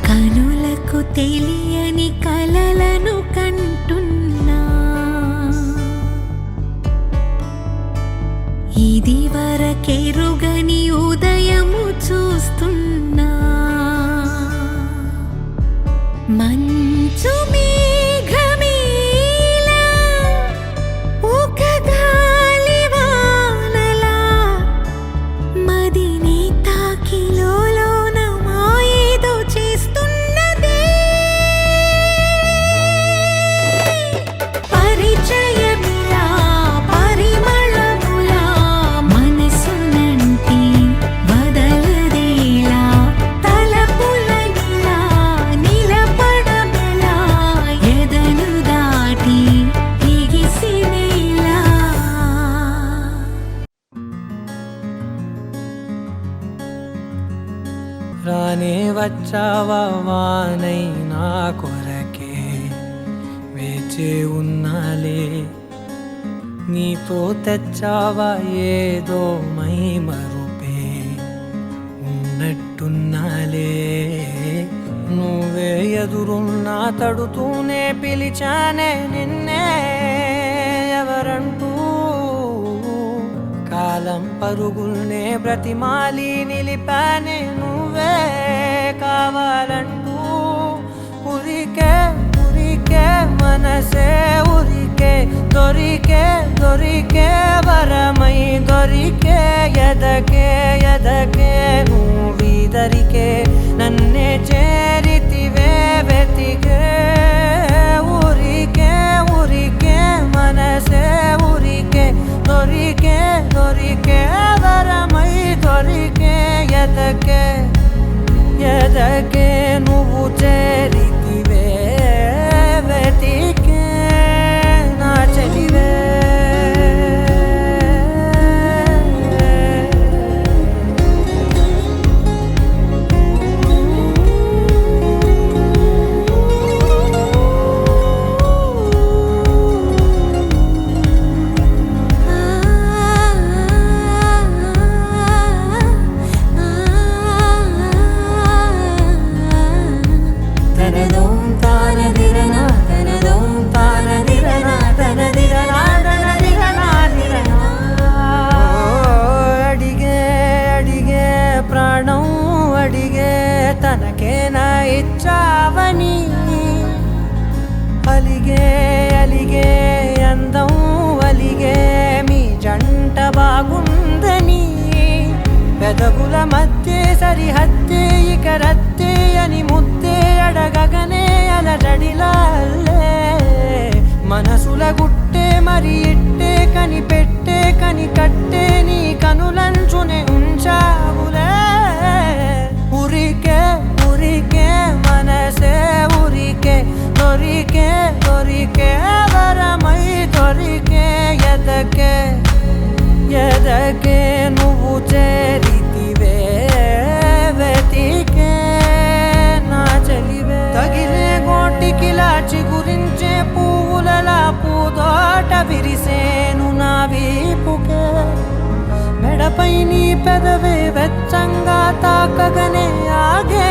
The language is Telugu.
కనులకు తెలియని కలలను కంటున్నా, ఇది వరకెరుగని ఉదయము చూస్తున్నా. మంచు మేఘమేలా, ఒక గాలివానలా, మదిని తాకిలోన మాయేదో చేస్తున్నదే. పరిచయమిలా పరిమళములా మనసునంటి వదలదేలా, తలపులనిలా నిలబడమెలా, ఎదను దాటి ఎగిసినేలా. రానే వచ్చావా వానై నా కొరకే, వేచే ఉన్నాలే. నీతో తెచ్చావా ఏదో మై మరుపే, ఉన్నట్టున్నాలే. నువ్వే ఎదురున్నా తడుతూనే పిలిచానే నిన్నే ఎవరంటూ. కాలం పరుగుల్నే బ్రతిమాలి నిలిపానే నువ్వే కావాలంటూ. ఉరికే ఉరికే మనసే ఉరికే, దొరికే దొరికే వరమై దొరికే. ఎదకే ఎదకే నువ్వీదరికే, నన్నే చేరితివే వెతికే. ఉరికే ఉరికే మనసే ఉరికే, దొరికే దొరికే వరమై దొరికే. ఎదకే ఎదకే నువ్వు చేరితివే వెతికే నా చెలివే. తనకేనా ఇచ్చావని అలిగే అలిగే అందం అలిగే, మీ జంట బాగుందని. పెదవుల మధ్య సరిహద్దే ఇక రద్దే అని ముద్దే అడగగనే అలజడిలాల్లే. మనసుల గుట్టే మరి ఇట్టే కనిపెట్టే కనికట్టే, నీ కనులంచునే ఉంచావులే. ఉరికే ఉరికే మనసే ఉరికే, దొరికే దొరికే వరమై దొరికే. ఎదకే ఎదకే నువ్వు చేరితివే వెతికే నా చెలివే. తగిలే గోటికిలా చిగురించే పువ్వులలా పూదోట విరిసేను నా వీపుకే. మెడపై నీ పెదవే వెచ్చంగా తాకగనే ఆగే